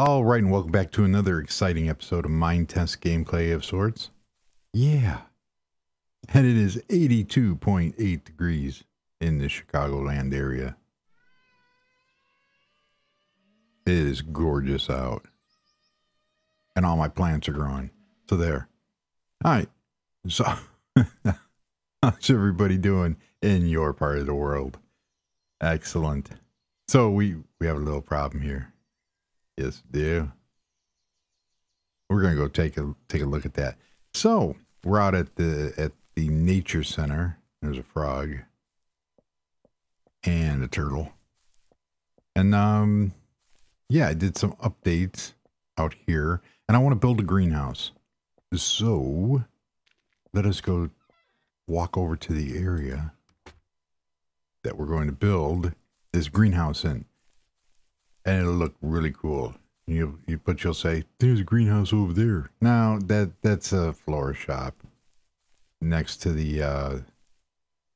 All right, and welcome back to another exciting episode of Minetest gameplay of sorts. Yeah, and it is 82.8 degrees in the Chicagoland area. It is gorgeous out, and all my plants are growing. So there. All right, so how's everybody doing in your part of the world? Excellent. So we have a little problem here. Yes, do. We're gonna go take a look at that. So we're out at the nature center. There's a frog and a turtle, and yeah, I did some updates out here, and I want to build a greenhouse. So let us go walk over to the area that we're going to build this greenhouse in. And it'll look really cool. But you'll say, there's a greenhouse over there. Now that's a florist shop next to the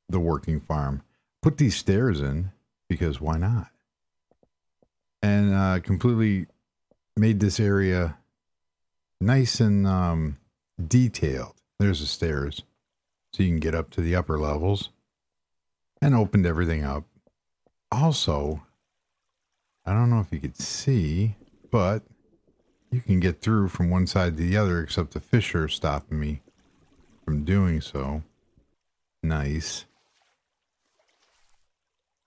working farm. Put these stairs in because why not? And completely made this area nice and detailed. There's the stairs, so you can get up to the upper levels, and opened everything up. Also, I don't know if you could see, but you can get through from one side to the other, except the fish are stopping me from doing so. Nice.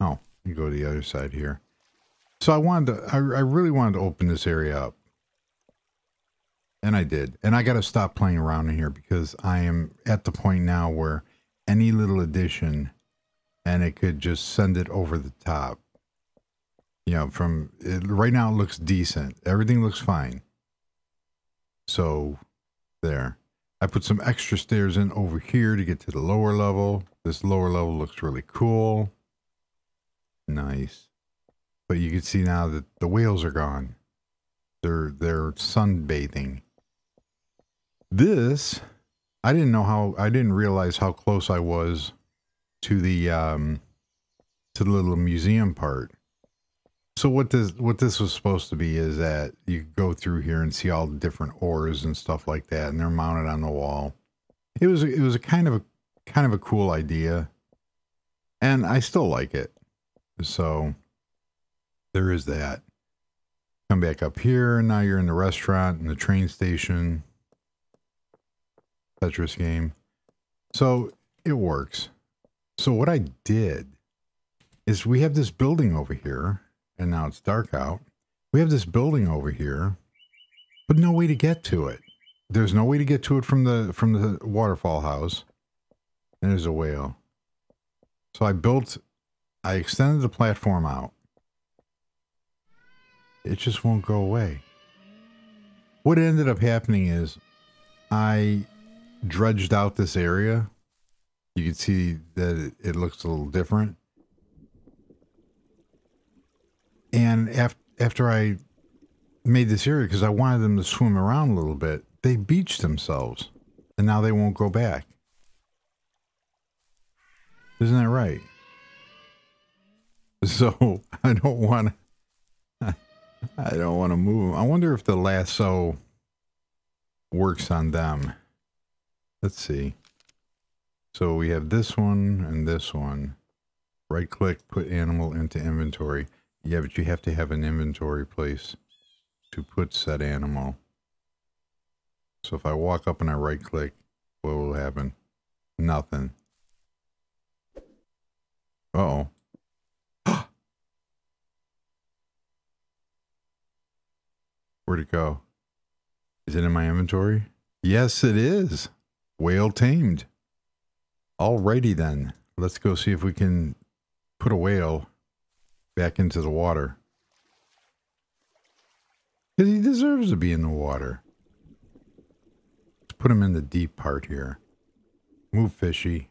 Oh, you go to the other side here. So I really wanted to open this area up. And I did. And I got to stop playing around in here because I am at the point now where any little addition and it could just send it over the top. You know, right now it looks decent. Everything looks fine. So, there. I put some extra stairs in over here to get to the lower level. This lower level looks really cool. Nice. But you can see now that the whales are gone. They're sunbathing. This, I didn't realize how close I was to the little museum part. So what this was supposed to be is that you could go through here and see all the different ores and stuff like that, and they're mounted on the wall. It was a kind of a cool idea, and I still like it. So there is that. Come back up here, and now you're in the restaurant and the train station. Tetris game. So it works. So what I did is we have this building over here. And now it's dark out. We have this building over here, but no way to get to it. There's no way to get to it from the waterfall house. And there's a whale. So I extended the platform out. It just won't go away. What ended up happening is I dredged out this area. You can see that it looks a little different. And after I made this area, because I wanted them to swim around a little bit, they beached themselves. And now they won't go back. Isn't that right? So I don't want to move them. I wonder if the lasso works on them. Let's see. So we have this one and this one. Right click, put animal into inventory. Yeah, but you have to have an inventory place to put said animal. So if I walk up and I right click, what will happen? Nothing. Uh-oh. Where'd it go? Is it in my inventory? Yes, it is. Whale tamed. Alrighty then. Let's go see if we can put a whale back into the water. Because he deserves to be in the water. Let's put him in the deep part here. Move fishy.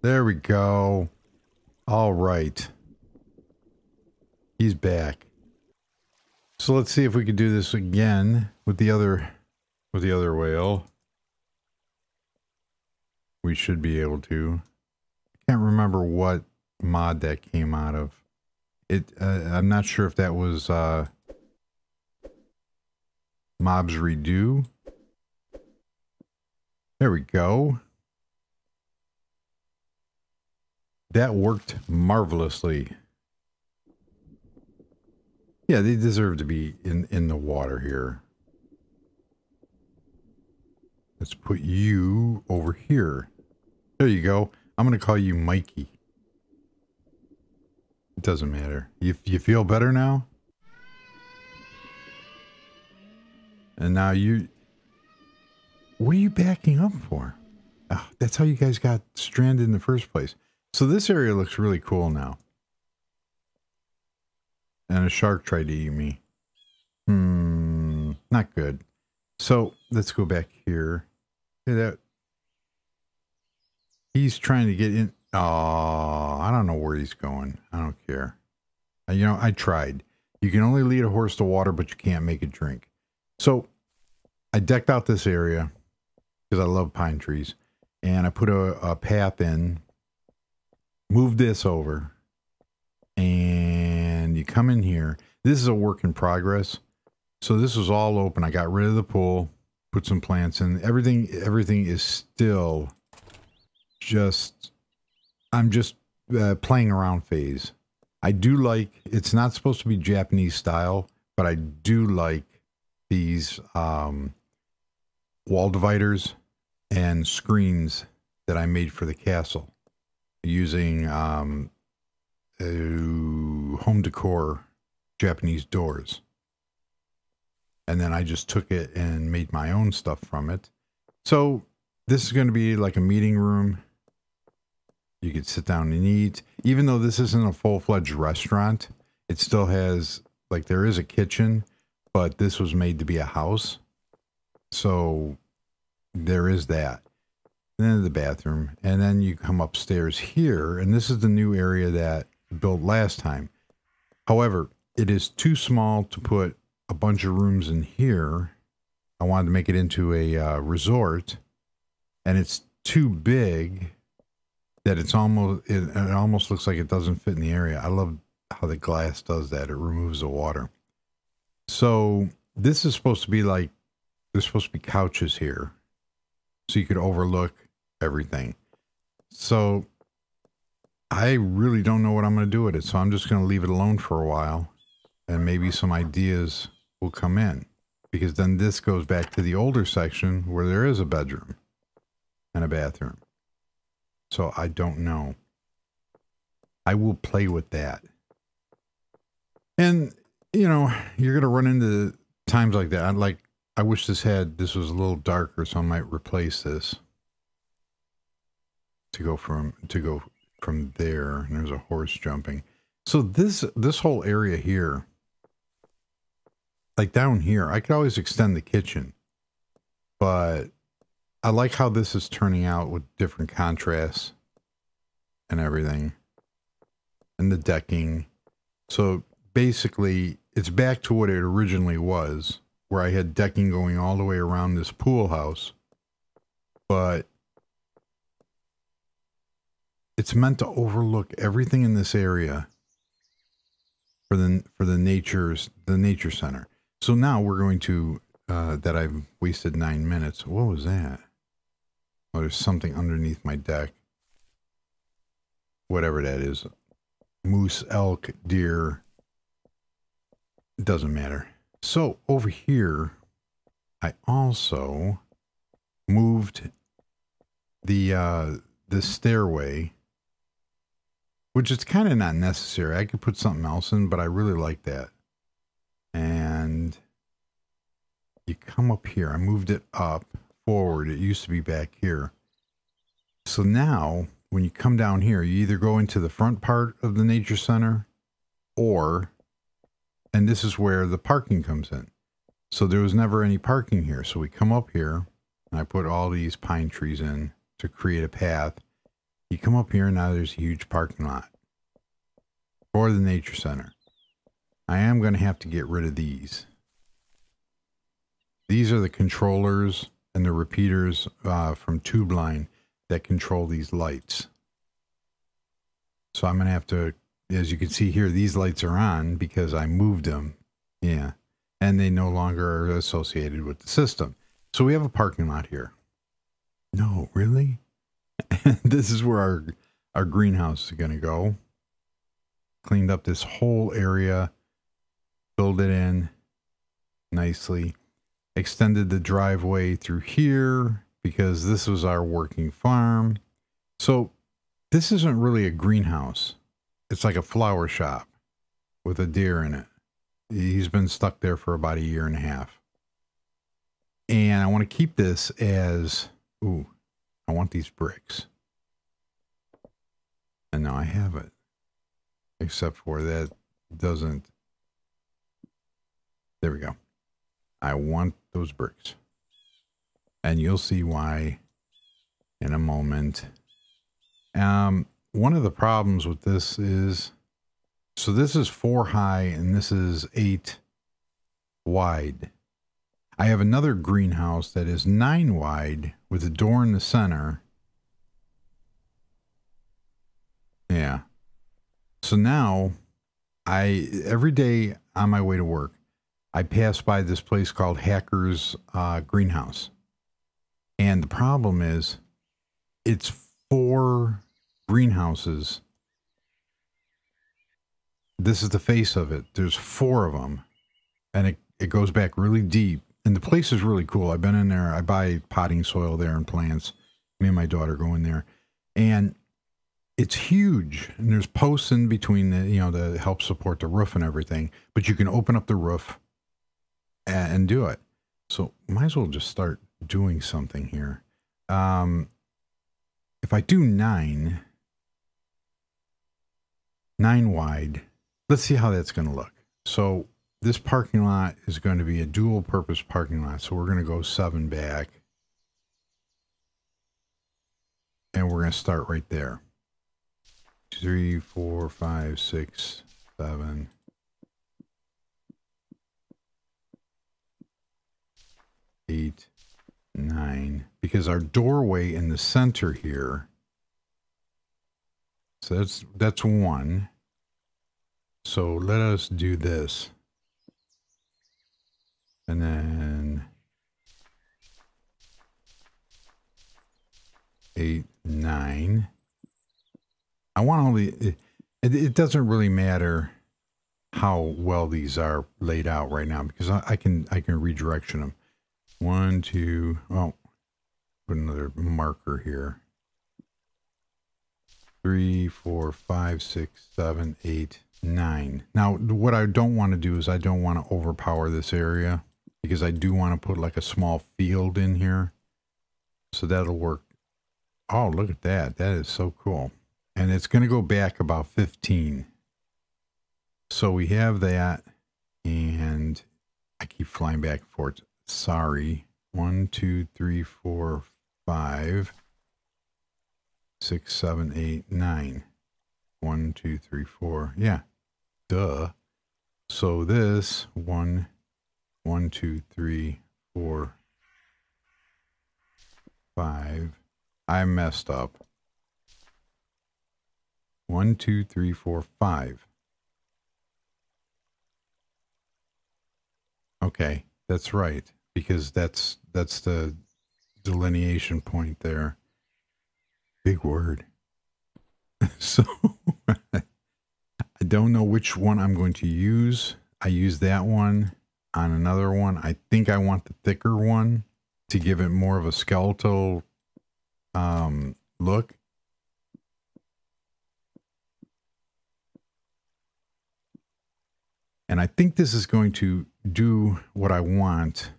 There we go. All right. He's back. So let's see if we could do this again with the other whale. We should be able to. I can't remember what mod that came out of. I'm not sure if that was Mobs redo. There we go. That worked marvelously. Yeah, they deserve to be in the water here. Let's put you over here. There you go. I'm going to call you Mikey. It doesn't matter. You feel better now? And now you... What are you backing up for? Oh, that's how you guys got stranded in the first place. So this area looks really cool now. And a shark tried to eat me. Not good. So let's go back here. Look at that. He's trying to get in. Oh, I don't know where he's going. I don't care. You know, I tried. You can only lead a horse to water, but you can't make it drink. So I decked out this area because I love pine trees. And I put a path in. Move this over. And you come in here. This is a work in progress. So this was all open. I got rid of the pool. Put some plants in. Everything is still just... I'm just playing around phase. I do like... It's not supposed to be Japanese style, but I do like these wall dividers and screens that I made for the castle using home decor Japanese doors. And then I just took it and made my own stuff from it. So this is going to be like a meeting room. You could sit down and eat. Even though this isn't a full-fledged restaurant, it still has, like, there is a kitchen, but this was made to be a house. So there is that. And then the bathroom. And then you come upstairs here, and this is the new area that built last time. However, it is too small to put a bunch of rooms in here. I wanted to make it into a resort, and it's too big that it's almost, it almost looks like it doesn't fit in the area. I love how the glass does that. It removes the water. So this is supposed to be like, there's supposed to be couches here so you could overlook everything. So I really don't know what I'm going to do with it. So I'm just going to leave it alone for a while, and maybe some ideas will come in, because then this goes back to the older section where there is a bedroom and a bathroom. So I don't know. I will play with that. And, you know, you're going to run into times like that. I wish this was a little darker, so I might replace this to go from there. And there's a horse jumping. So this whole area here, like down here, I could always extend the kitchen, but I like how this is turning out with different contrasts and everything, and the decking. So basically, it's back to what it originally was, where I had decking going all the way around this pool house, but it's meant to overlook everything in this area for the nature center. So now we're going to that I've wasted 9 minutes. What was that? Oh, there's something underneath my deck. Whatever that is. Moose, elk, deer. It doesn't matter. So over here, I also moved the stairway, which is kind of not necessary. I could put something else in, but I really like that. And you come up here. I moved it up forward. It used to be back here. So now when you come down here, you either go into the front part of the nature center, and this is where the parking comes in. So there was never any parking here. So we come up here, and I put all these pine trees in to create a path. You come up here, and now there's a huge parking lot for the nature center. I am going to have to get rid of these. These are the controllers and the repeaters from TubeLine that control these lights. So I'm going to have to, as you can see here, these lights are on because I moved them. Yeah. and they no longer are associated with the system. So we have a parking lot here. No, really? This is where our greenhouse is going to go. Cleaned up this whole area, filled it in nicely, extended the driveway through here because this was our working farm. So this isn't really a greenhouse. It's like a flower shop with a deer in it. He's been stuck there for about 1.5 years. And I want to keep this as, ooh, I want these bricks. And now I have it. Except for that doesn't. There we go. I want those bricks. And you'll see why in a moment. One of the problems with this is, so this is 4 high and this is 8 wide. I have another greenhouse that is 9 wide with a door in the center. Yeah. So now every day on my way to work, I pass by this place called Hacker's Greenhouse. And the problem is it's 4 greenhouses. This is the face of it. There's 4 of them. And it goes back really deep. And the place is really cool. I've been in there. I buy potting soil there and plants. Me and my daughter go in there. And it's huge. And there's posts in between to help support the roof and everything. But you can open up the roof and do it. So might as well just start doing something here. If I do 9 wide, let's see how that's going to look. So this parking lot is going to be a dual purpose parking lot. So we're going to go 7 back. And we're going to start right there. 3, 4, 5, 6, 7. 8, 9, because our doorway in the center here, so that's 1. So let us do this. And then 8, 9. I want only, it doesn't really matter how well these are laid out right now because I can redirection them. 1, 2, oh, put another marker here. 3, 4, 5, 6, 7, 8, 9. Now, what I don't want to do is I don't want to overpower this area because I do want to put like a small field in here. So that'll work. Oh, look at that. That is so cool. And it's going to go back about 15. So we have that. And I keep flying back and forth. Sorry. 1, 2, 3, 4, 5, 6, 7, 8, 9. 1, 2, 3, 4. Yeah. Duh. So this 1, 2, 3, 4, 5. I messed up. 1, 2, 3, 4, 5. Okay, that's right. Because that's the delineation point there. Big word. So I don't know which one I'm going to use. I use that one on another one. I think I want the thicker one to give it more of a skeletal look. And I think this is going to do what I want.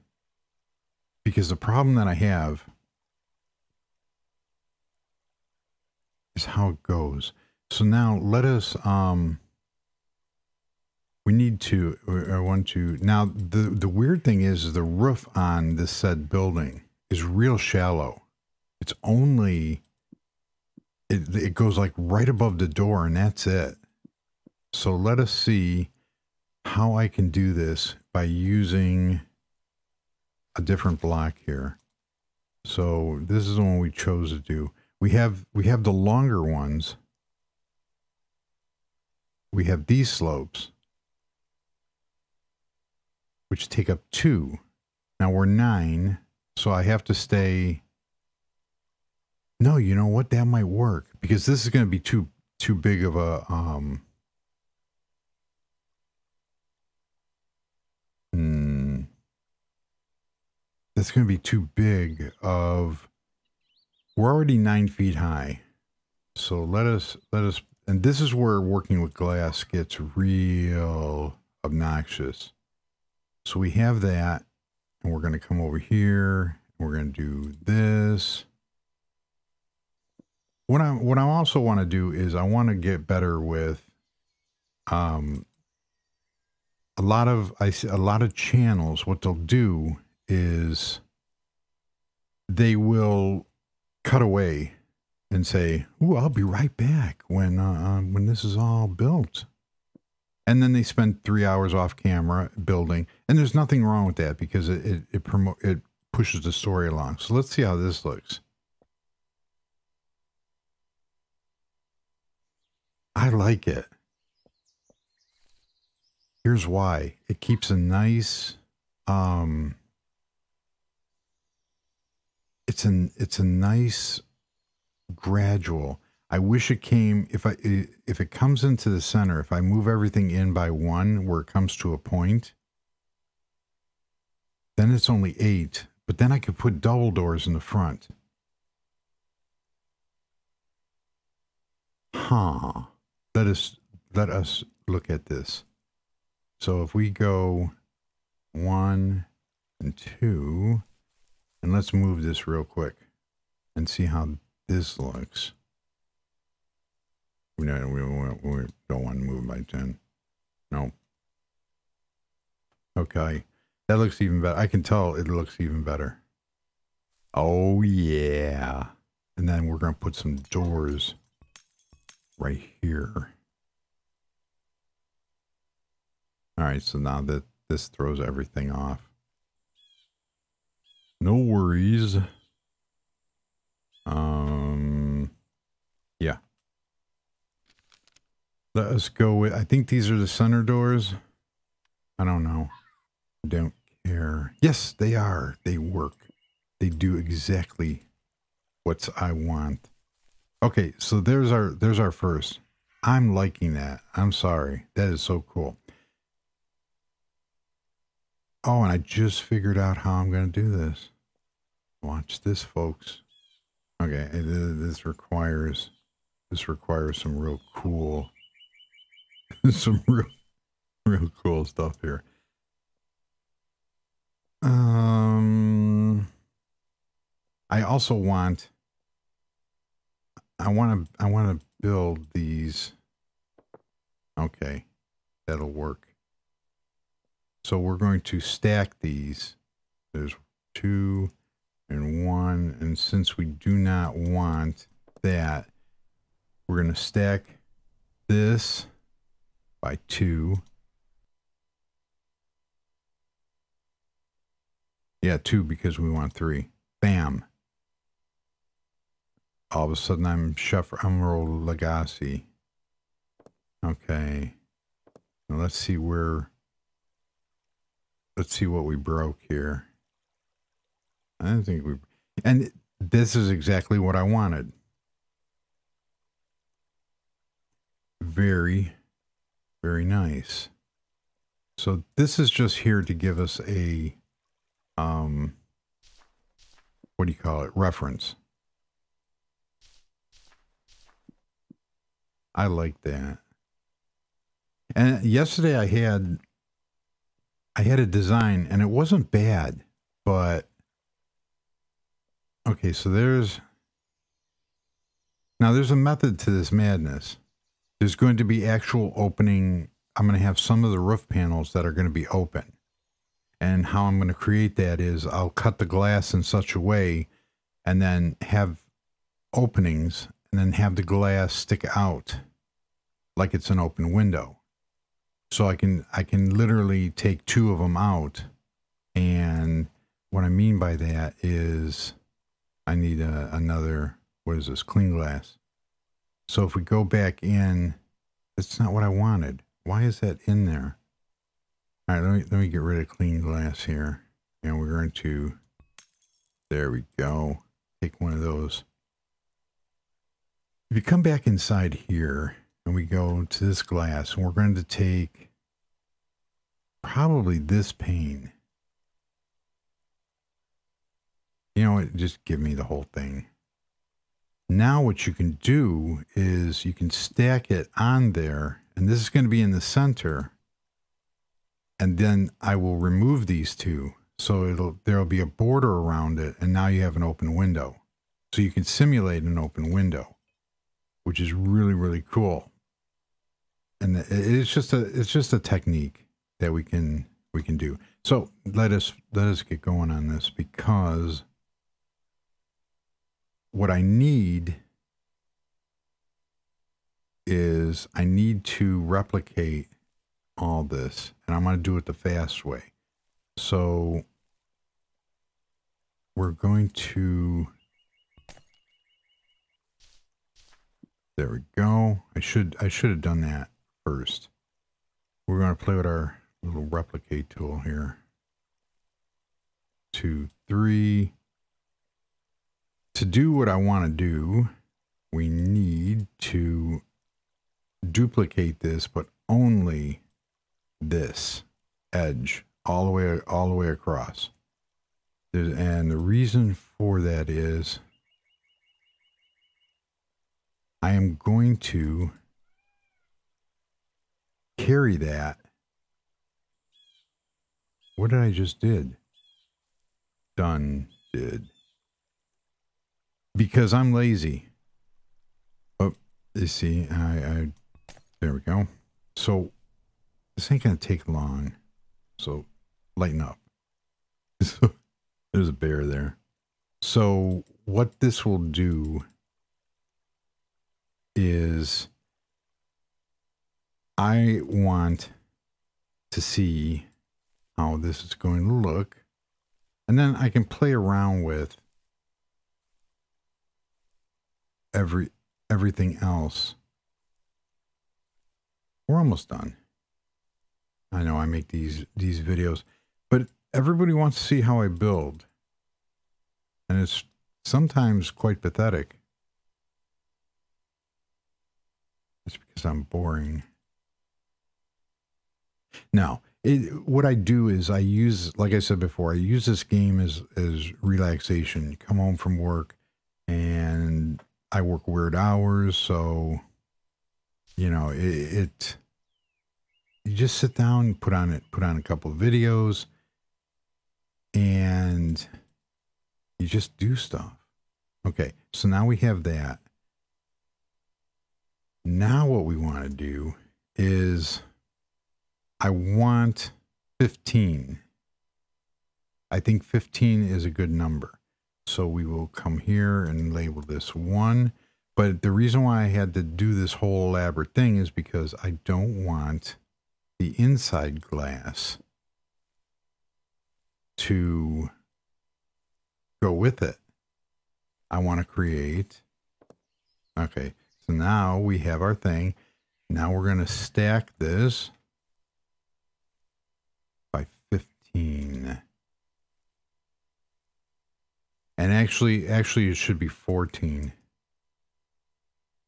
Because the problem that I have is how it goes. So now let us, we need to, I want to, now the weird thing is the roof on this said building is real shallow. It's only, it goes like right above the door and that's it. So let us see how I can do this by using a different block here. So this is the one we chose to do. We have the longer ones. We have these slopes, which take up 2. Now we're 9, so I have to stay. No, you know what? That might work because this is going to be too big of a that's going to be too big of. We're already 9 feet high, so let us. And this is where working with glass gets real obnoxious. So we have that, and we're going to come over here. And we're going to do this. What I also want to do is I want to get better with a lot of channels. What they'll do is they will cut away and say, "Ooh, I'll be right back when this is all built." And then they spend 3 hours off camera building, and there's nothing wrong with that because it pushes the story along. So let's see how this looks. I like it. Here's why. It keeps a nice it's a nice gradual. I wish it came if it comes into the center, if I move everything in by 1 where it comes to a point, then it's only 8, but then I could put double doors in the front. Huh. Let us look at this. So if we go 1 and 2, and let's move this real quick and see how this looks. We don't want to move by 10. No. Okay. That looks even better. I can tell it looks even better. Oh, yeah. And then we're going to put some doors right here. All right, so now that this throws everything off. No worries. Yeah. Let us go with, I think these are the center doors. I don't know. Don't care. Yes, they are. They work. They do exactly what I want. Okay, so there's our first. I'm liking that. I'm sorry. That is so cool. Oh, and I just figured out how I'm going to do this. Watch this, folks. Okay, this requires some real cool, some real cool stuff here. I also want. I want to build these. Okay, that'll work. So we're going to stack these. There's 2 and 1, and since we do not want that, we're going to stack this by 2. Yeah, 2 because we want 3. Bam. All of a sudden I'm Chef Emerald Legacy. Okay. Now let's see what we broke here. I don't think we, and this is exactly what I wanted. Very, very nice. So this is just here to give us a, what do you call it? Reference. I like that. And yesterday I had a design and it wasn't bad, but okay, so there's a method to this madness. There's going to be actual opening. I'm going to have some of the roof panels that are going to be open. And how I'm going to create that is I'll cut the glass in such a way and then have openings and then have the glass stick out like it's an open window. So I can literally take 2 of them out. And what I mean by that is I need another, what is this, clean glass. So if we go back in, that's not what I wanted. Why is that in there? All right, let me get rid of clean glass here. And we're going to, there we go. Take one of those. If you come back inside here and we go to this glass, and we're going to take probably this pane. You know what? Just give me the whole thing. Now what you can do is you can stack it on there, and this is going to be in the center. And then I will remove these two. So there'll be a border around it, and now you have an open window. So you can simulate an open window, which is really, really cool. And it's just a technique that we can do. So let us get going on this, because what I need is I need to replicate all this, and I'm going to do it the fast way. So we're going to, there we go. I should have done that first. We're going to play with our little replicate tool here. 2, 3. To do what I want to do, we need to duplicate this, but only this edge all the way across. And the reason for that is I am going to carry that. What did I just did? Done did. Because I'm lazy. Oh, you see, there we go. So this ain't gonna take long. So lighten up. So there's a bear there. So what this will do is I want to see how this is going to look, and then I can play around with everything else. We're almost done. I know I make these videos, but everybody wants to see how I build, and it's sometimes quite pathetic. It's because I'm boring. Now, what I do is I use, like I said before, I use this game as relaxation. You come home from work, and I work weird hours, so you know you just sit down and put on a couple of videos, and you just do stuff. Okay, so now we have that. Now what we want to do is I want 15. I think 15 is a good number. So we will come here and label this 1. But the reason why I had to do this whole elaborate thing is because I don't want the inside glass to go with it. I want to create. Okay, so now we have our thing. Now we're going to stack this by 15. And actually it should be 14,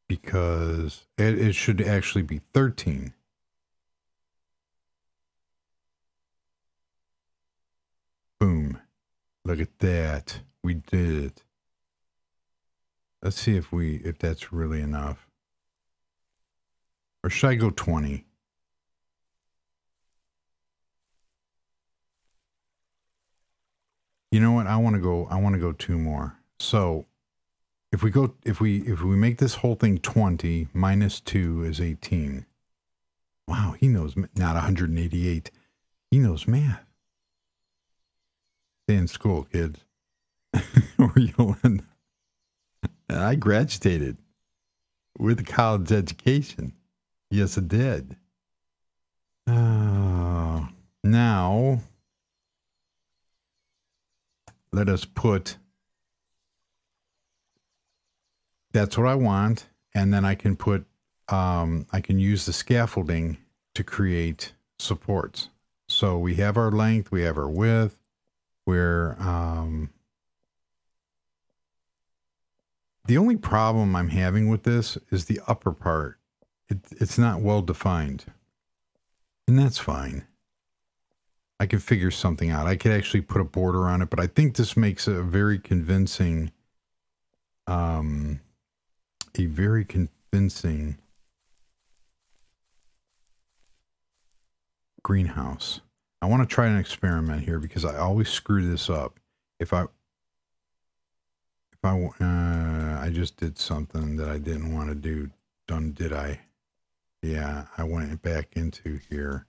because it should actually be 13. Boom. Look at that. We did it. Let's see if that's really enough. Or should I go 20? You know what? I want to go 2 more. So if we make this whole thing 20 minus 2 is 18. Wow, he knows, not 188. He knows math. Stay in school, kids. Or you'll end. I graduated with a college education. Yes, I did. Now let us put, that's what I want. And then I can put, I can use the scaffolding to create supports. So we have our length, we have our width. We're the only problem I'm having with this is the upper part. It's not well defined, and that's fine. I could figure something out. I could actually put a border on it, but I think this makes a very convincing, greenhouse. I want to try an experiment here because I always screw this up. I just did something that I didn't want to do. Did I? Yeah, I went back into here.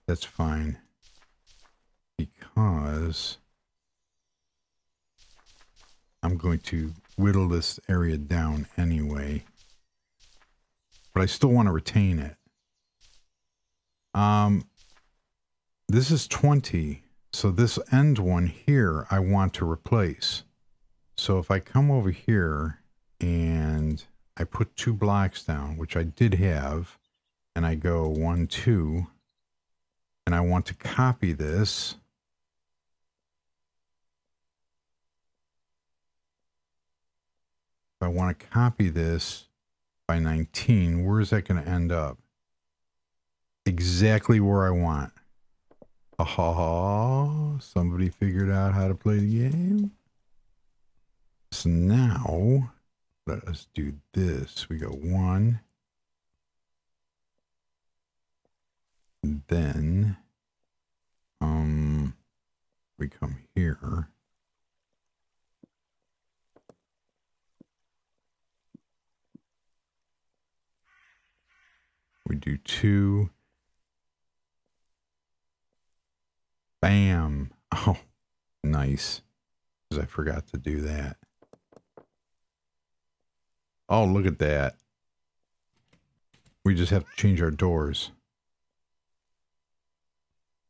That's fine. Because I'm going to whittle this area down anyway. But I still want to retain it. This is 20. So this end one here, I want to replace. So if I come over here and I put 2 blocks down, which I did have, and I go 1, 2, and I want to copy this. If I want to copy this by 19, where is that going to end up? Exactly where I want. Oh, somebody figured out how to play the game. So now, let us do this. We go 1. Then, we come here. We do 2. Bam. Oh, nice. Because I forgot to do that. Oh, look at that. We just have to change our doors.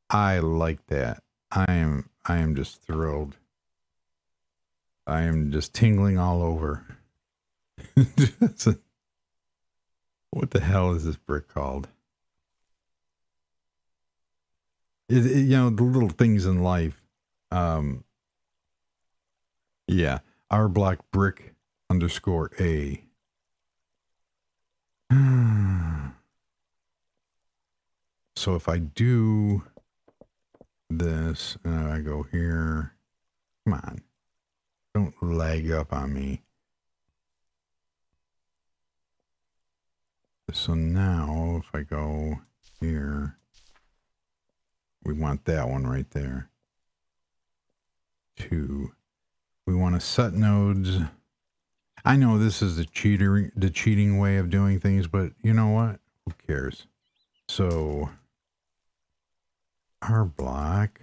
I like that. I am just thrilled. I am just tingling all over. What the hell is this brick called? You know, the little things in life. Yeah, our block brick _A. So if I do this and I go here, come on, don't lag up on me. So now if I go here, we want that one right there. 2. We want to set nodes. I know this is the cheating way of doing things, but you know what? Who cares? So our block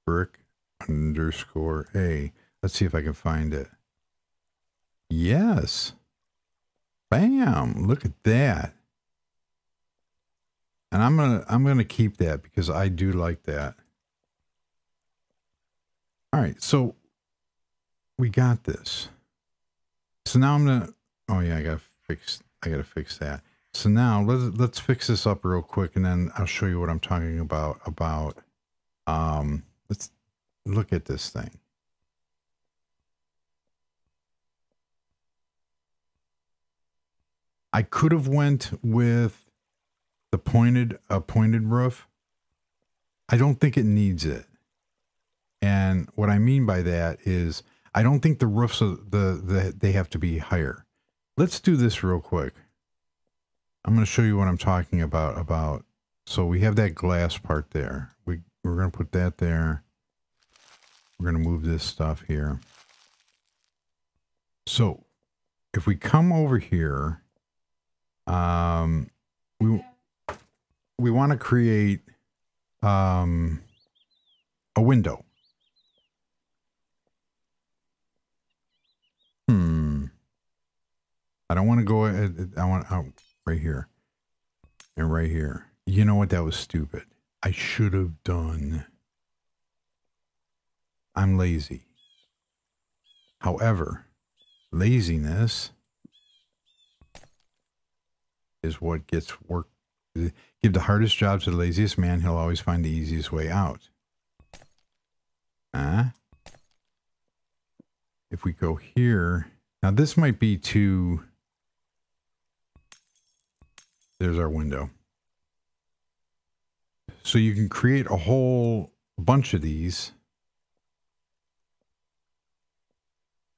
brick _A. Let's see if I can find it. Yes. Bam. Look at that. And I'm gonna keep that because I do like that. All right, so we got this. So now I'm gonna. Oh yeah, I gotta fix that. So now let's fix this up real quick, and then I'll show you what I'm talking about. Let's look at this thing. I could have went with the pointed roof. I don't think it needs it. And what I mean by that is I don't think the roofs they have to be higher. Let's do this real quick. I'm going to show you what I'm talking about. So we have that glass part there. We're going to put that there. We're going to move this stuff here. So if we come over here, we want to create a window. I don't want to go. I want right here and right here. You know what? That was stupid. I should have done. I'm lazy. However, laziness is what gets work Give the hardest job to the laziest man. He'll always find the easiest way out. If we go here, now this might be too, there's our window. So you can create a whole bunch of these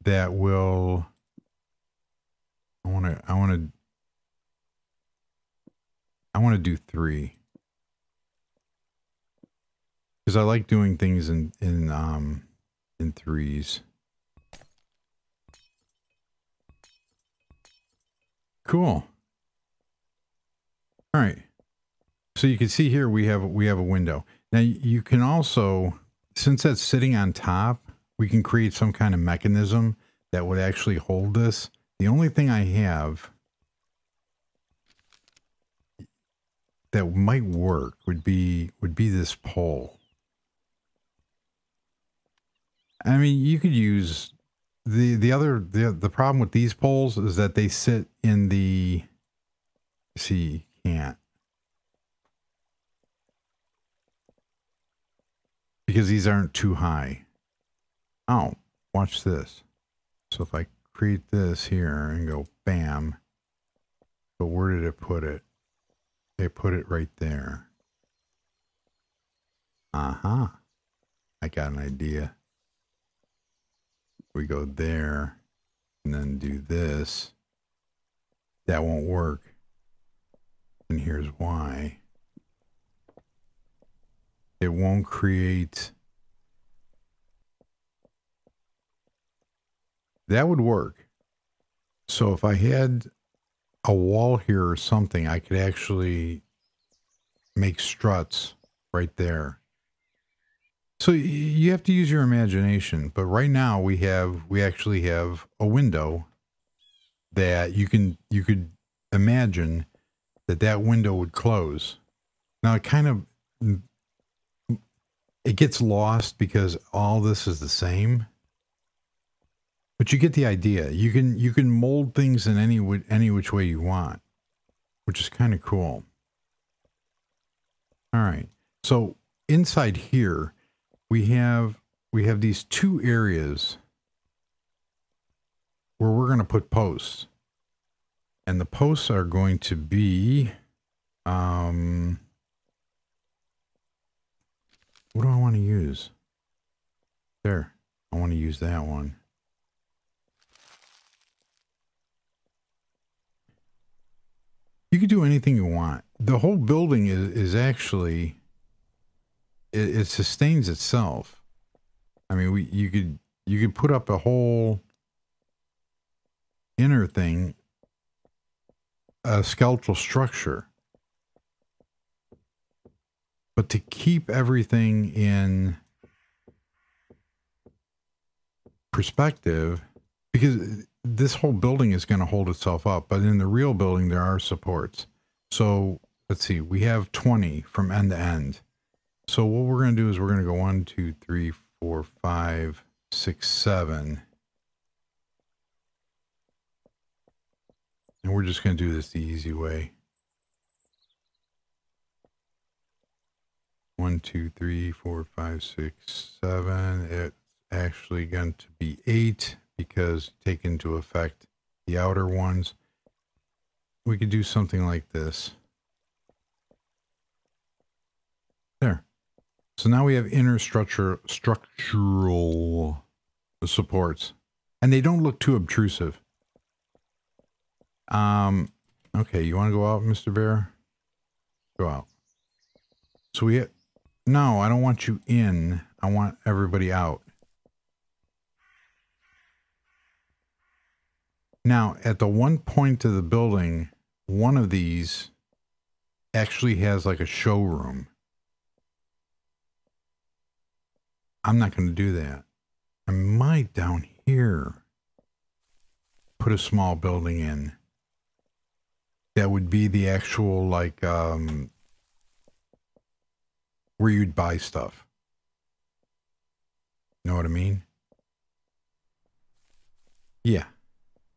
that will, I want to do 3. Because I like doing things in 3s. Cool. All right. So you can see here we have a window. Now you can also, since that's sitting on top, we can create some kind of mechanism that would actually hold this. The only thing I have that might work would be this pole. I mean, you could use the problem with these poles is that they sit in the, see, you can't. Because these aren't too high. Oh, watch this. So if I create this here and go bam, but where did it put it? They put it right there. I got an idea. We go there and then do this. That won't work. And here's why. It won't create. That would work. So if I had a wall here or something, I could actually make struts right there. So you have to use your imagination, but right now we actually have a window that you could imagine that window would close. Now it gets lost because all this is the same. But you get the idea. You can mold things in any which way you want, which is kind of cool. All right. So inside here, we have these 2 areas where we're going to put posts. And the posts are going to be what do I want to use? There. I want to use that one. You could do anything you want. The whole building is actually, it sustains itself. I mean, you could put up a whole inner thing, a skeletal structure. But to keep everything in perspective, because this whole building is going to hold itself up, but in the real building, there are supports. So let's see, we have 20 from end to end. So what we're going to do is we're going to go 1, 2, 3, 4, 5, 6, 7. And we're just going to do this the easy way. 1, 2, 3, 4, 5, 6, 7. It's actually going to be 8 because take into effect the outer ones. We could do something like this. There. So now we have inner structural supports, and they don't look too obtrusive. Okay, you want to go out, Mr. Bear? Go out. So no, I don't want you in. I want everybody out. Now, at the one point of the building, one of these actually has like a showroom. I'm not going to do that. I might down here put a small building in. That would be the actual, like, where you'd buy stuff. You know what I mean? Yeah.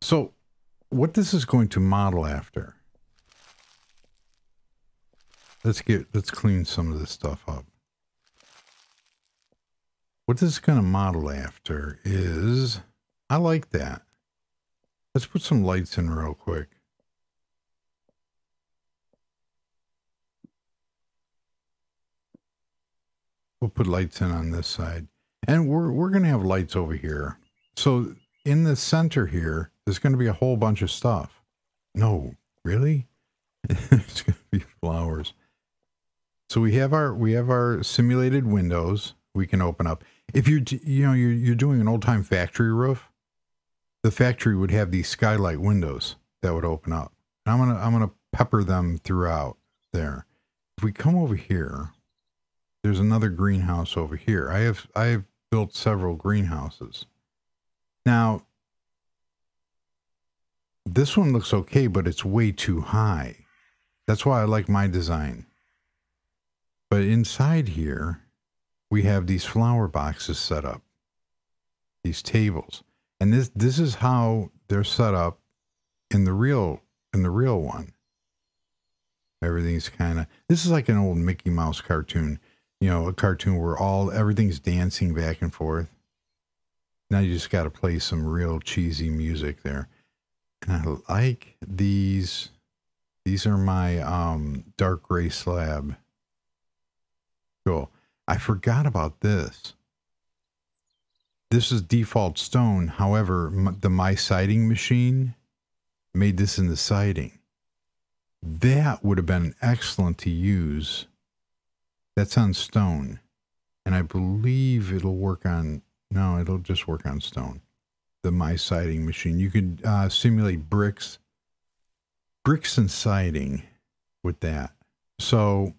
So what this is going to model after let's clean some of this stuff up. What this is going to model after is, I like that. Let's put some lights in real quick. We'll put lights in on this side. And we're going to have lights over here. So in the center here, there's going to be a whole bunch of stuff. No, really? It's going to be flowers. So we have our simulated windows we can open up. If you're doing an old-time factory roof, the factory would have these skylight windows that would open up. And I'm gonna pepper them throughout there. If we come over here, there's another greenhouse over here. I have built several greenhouses. Now, this one looks okay, but it's way too high. That's why I like my design. But inside here, we have these flower boxes set up, these tables. And this is how they're set up in the real one. Everything's kind of, this is like an old Mickey Mouse cartoon, you know, a cartoon where everything's dancing back and forth. Now you just got to play some real cheesy music there. And I like these. These are my dark gray slab. Cool. I forgot about this. This is default stone. However, the My Siding machine made this in the siding. That would have been excellent to use. That's on stone. And I believe it'll work on, no, it'll just work on stone. The My Siding machine. You could simulate bricks and siding with that. So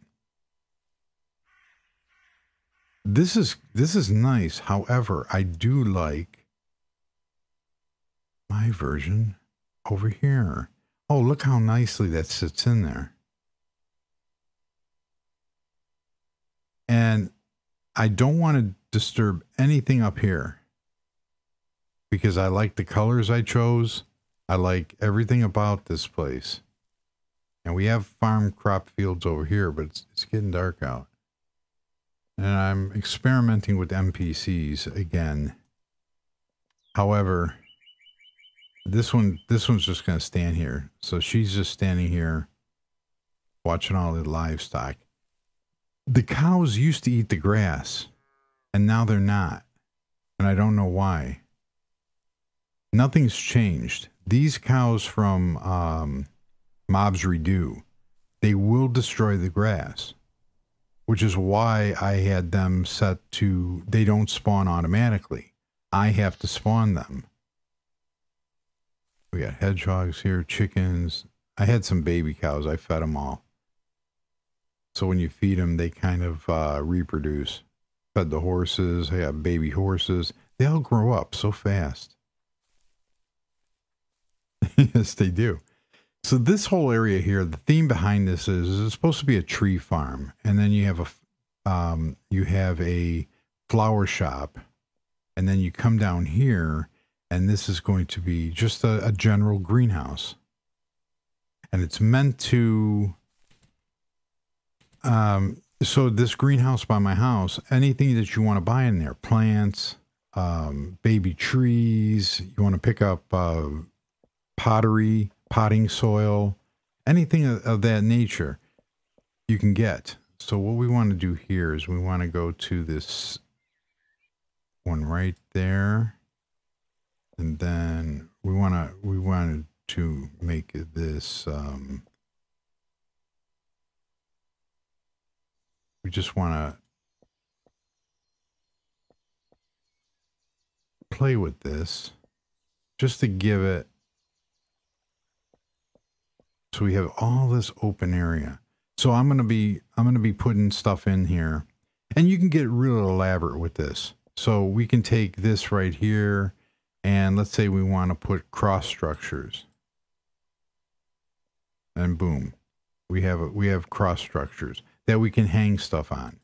this is nice. However, I do like my version over here. Oh, look how nicely that sits in there. And I don't want to disturb anything up here because I like the colors I chose. I like everything about this place. And we have farm crop fields over here, but it's getting dark out. And I'm experimenting with NPCs again. However, this one's just going to stand here. So she's just standing here watching all the livestock. The cows used to eat the grass, and now they're not. And I don't know why. Nothing's changed. These cows from Mobs Redo, they will destroy the grass, which is why I had them set to, they don't spawn automatically. I have to spawn them. We got hedgehogs here, chickens. I had some baby cows. I fed them all. So when you feed them, they kind of reproduce. Fed the horses. I got baby horses. They all grow up so fast. Yes, they do. So this whole area here, the theme behind this is it's supposed to be a tree farm, and then you have a flower shop, and then you come down here, and this is going to be just a general greenhouse, and it's meant to. So this greenhouse by my house, anything that you want to buy in there, plants, baby trees, you want to pick up pottery, potting soil, anything of that nature you can get. So what we want to do here is we want to go to this one right there, and then we wanted to make this we just want to play with this just to give it. So we have all this open area. So I'm gonna be putting stuff in here, and you can get real elaborate with this. So we can take this right here, and let's say we want to put cross structures, and boom, we have cross structures that we can hang stuff on,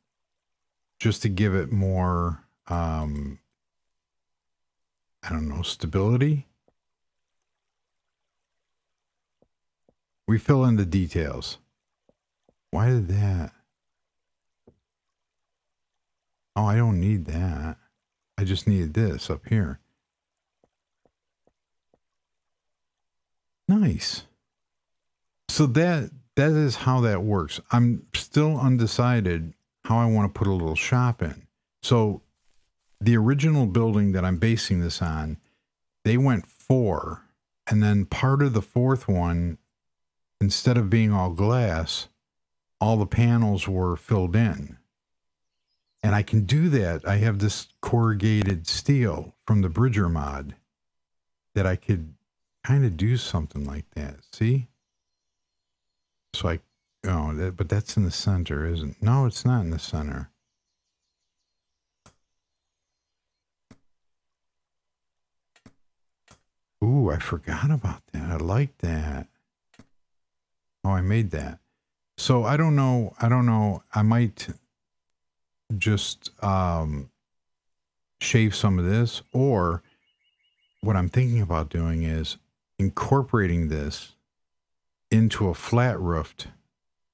just to give it more I don't know, stability. We fill in the details. Why did that? Oh, I don't need that. I just needed this up here. Nice. So that is how that works. I'm still undecided how I want to put a little shop in. So the original building that I'm basing this on, they went 4, and then part of the 4th one, instead of being all glass, all the panels were filled in. And I can do that. I have this corrugated steel from the Bridger mod that I could kind of do something like that. See? So but that's in the center, isn't it? No, it's not in the center. Ooh, I forgot about that. I like that. Oh, I made that. So I don't know. I might just shave some of this, or what I'm thinking about doing is incorporating this into a flat roofed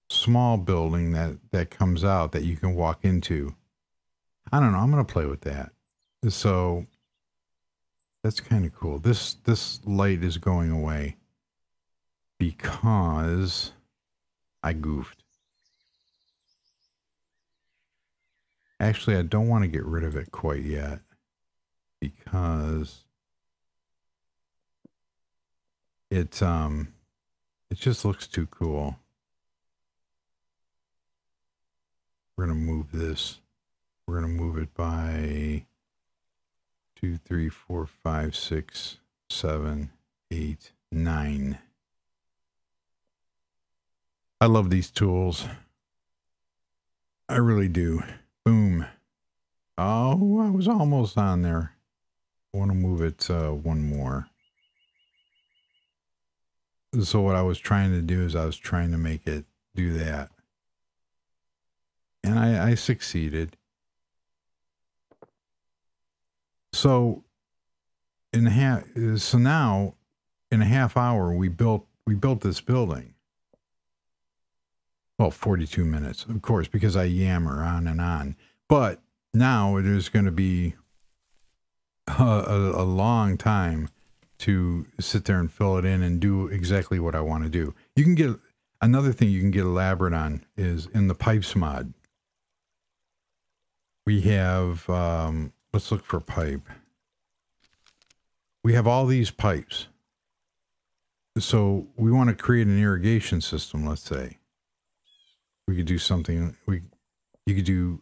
small building that comes out that you can walk into. I don't know. I'm going to play with that. So that's kind of cool. This light is going away because I goofed. Actually, I don't want to get rid of it quite yet because it just looks too cool. We're going to move this. We're going to move it by 2, 3, 4, 5, 6, 7, 8, 9. I love these tools. I really do. Boom. Oh, I was almost on there. I want to move it one more. So what I was trying to do is I was trying to make it do that. And I succeeded. So now in a half hour we built this building. Well, 42 minutes, of course, because I yammer on and on. But now it is going to be a long time to sit there and fill it in and do exactly what I want to do. You can get another thing you can get elaborate on is in the pipes mod. We have, let's look for pipe. We have all these pipes. So we want to create an irrigation system, let's say. We could do something, you could do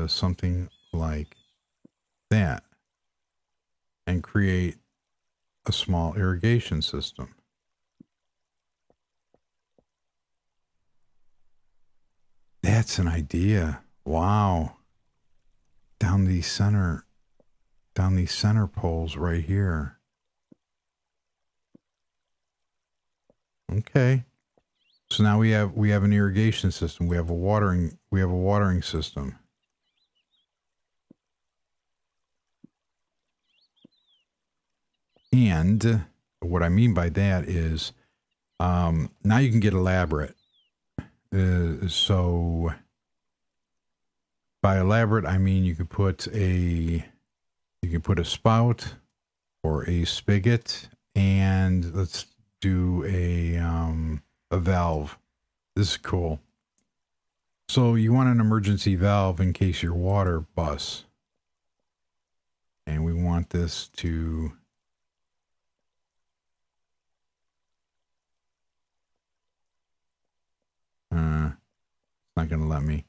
something like that and create a small irrigation system. That's an idea. Wow. Down these center poles right here. Okay. So now we have an irrigation system. We have a watering system. And what I mean by that is now you can get elaborate. So by elaborate, I mean you can put a spout or a spigot, and let's do a valve. This is cool. So you want an emergency valve in case your water busts. And we want this to it's not going to let me.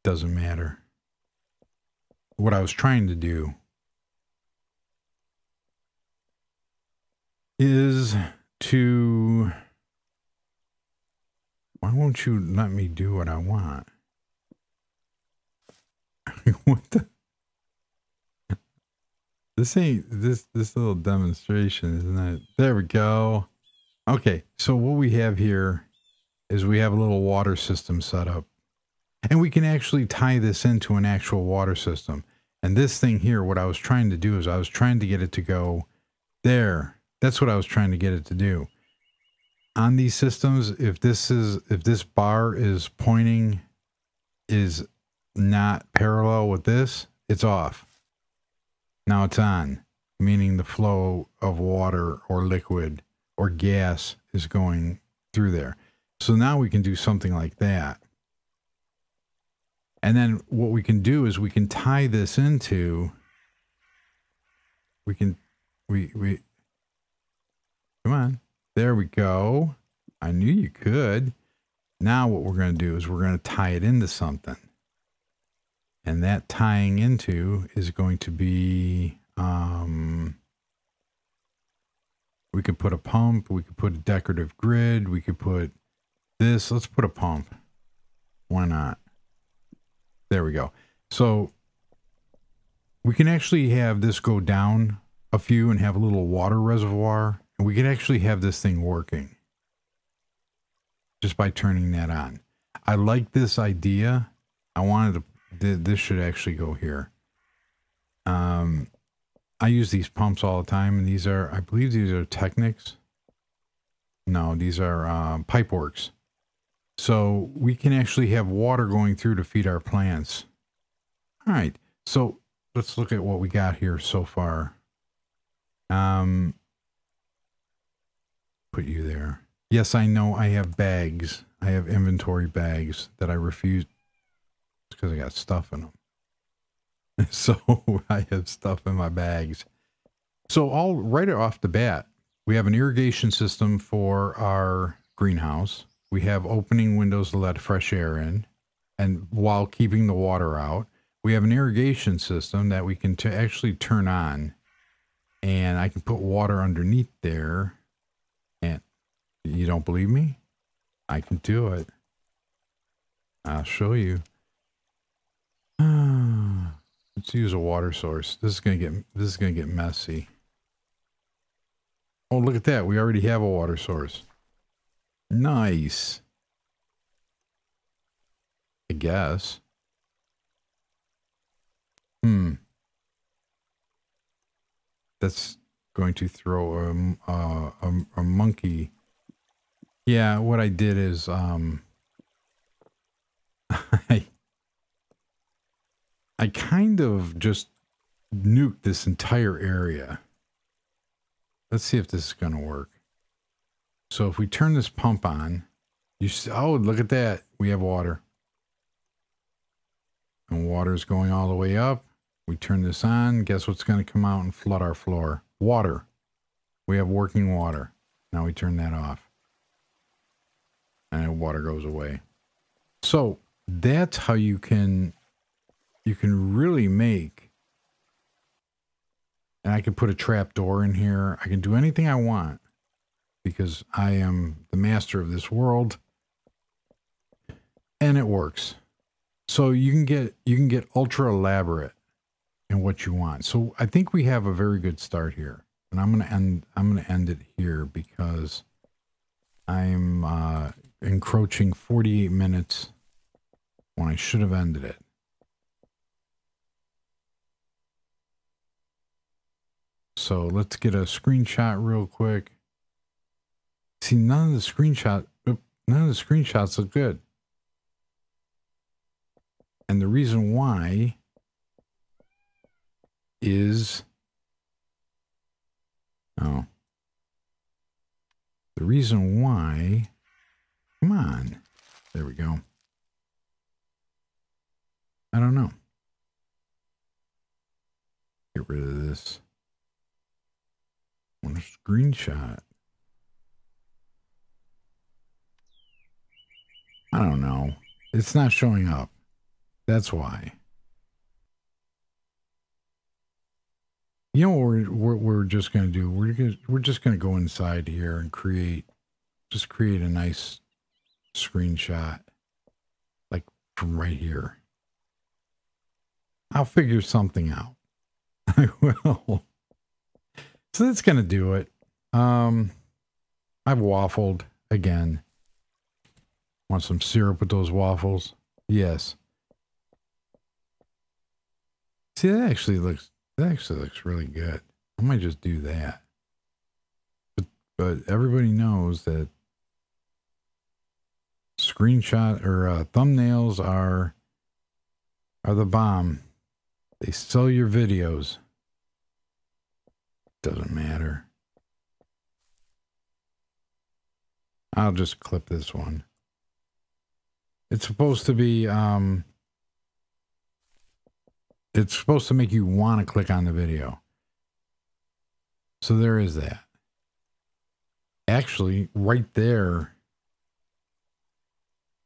Doesn't matter. What I was trying to do is to... Why won't you let me do what I want? What the? This ain't this little demonstration, isn't it? There we go. Okay, so what we have here is we have a little water system set up. And we can actually tie this into an actual water system. And this thing here, what I was trying to do is I was trying to get it to go there. That's what I was trying to get it to do. on these systems, if this bar is pointing, is not parallel with this, it's off. Now it's on, meaning the flow of water or liquid or gas is going through there. So now we can do something like that. And then what we can do is we can tie this into, come on, there we go. I knew you could. Now what we're going to do is we're going to tie it into something. And that tying into is going to be, we could put a pump, we could put a decorative grid, we could put this. Let's put a pump. Why not? There we go. So we can actually have this go down a few and have a little water reservoir. And we could actually have this thing working just by turning that on. I like this idea. I wanted to, this should actually go here. I use these pumps all the time, and these are, I believe these are Technics. No, these are Pipeworks. So we can actually have water going through to feed our plants. All right, so let's look at what we got here so far. Put you there. Yes, I know I have bags. I have inventory bags that I refuse because I got stuff in them. So I have stuff in my bags. So I'll write it off the bat. We have an irrigation system for our greenhouse. We have opening windows to let fresh air in, and while keeping the water out. We have an irrigation system that we can actually turn on, and I can put water underneath there. And you don't believe me? I can do it. I'll show you. Let's use a water source. This is gonna get messy. Oh, look at that. We already have a water source. Nice. I guess. That's going to throw a monkey. Yeah, what I did is I kind of just nuked this entire area. Let's see if this is going to work. So if we turn this pump on, you see, oh, look at that. We have water. And water is going all the way up. We turn this on. Guess what's going to come out and flood our floor? Water. We have working water. Now we turn that off. And water goes away. So that's how you can really make. And I can put a trap door in here. I can do anything I want because I am the master of this world. And it works. So you can get ultra elaborate in what you want. So I think we have a very good start here. And I'm gonna end it here because I'm encroaching 48 minutes when I should have ended it. So let's get a screenshot real quick. See, none of the screenshots look good. And the reason why is, oh, the reason why, come on, there we go. I don't know. Get rid of this. I want a screenshot. I don't know. It's not showing up. That's why. You know what we're just going to do? We're just going to go inside here and create a nice screenshot, like from right here. I'll figure something out. I will. So that's going to do it. I've waffled again. Want some syrup with those waffles? Yes. See, that actually looks really good. I might just do that. But everybody knows that screenshot or thumbnails are the bomb. They sell your videos. Doesn't matter. I'll just clip this one. It's supposed to be, it's supposed to make you want to click on the video. So there is that. Actually, right there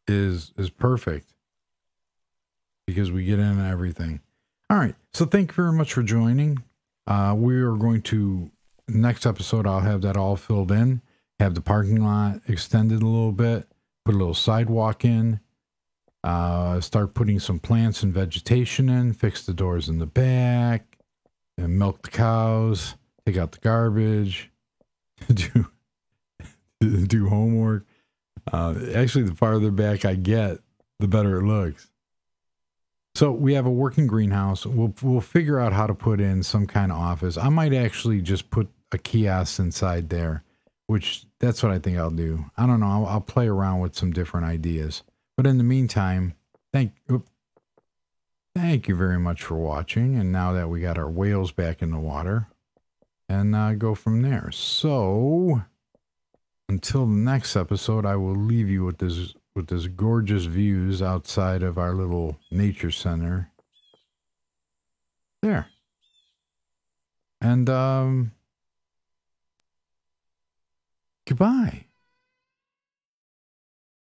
is perfect because we get in everything. All right. So thank you very much for joining. We are going to, next episode, I'll have that all filled in, have the parking lot extended a little bit, put a little sidewalk in, start putting some plants and vegetation in, fix the doors in the back, and milk the cows, take out the garbage, do homework. Actually, the farther back I get, the better it looks. So we have a working greenhouse. We'll figure out how to put in some kind of office. I might actually just put a kiosk inside there, which that's what I think I'll do. I don't know. I'll play around with some different ideas. But in the meantime, thank you very much for watching. And now that we got our whales back in the water, and go from there. So until the next episode, I will leave you with this gorgeous views outside of our little nature center. There. And goodbye.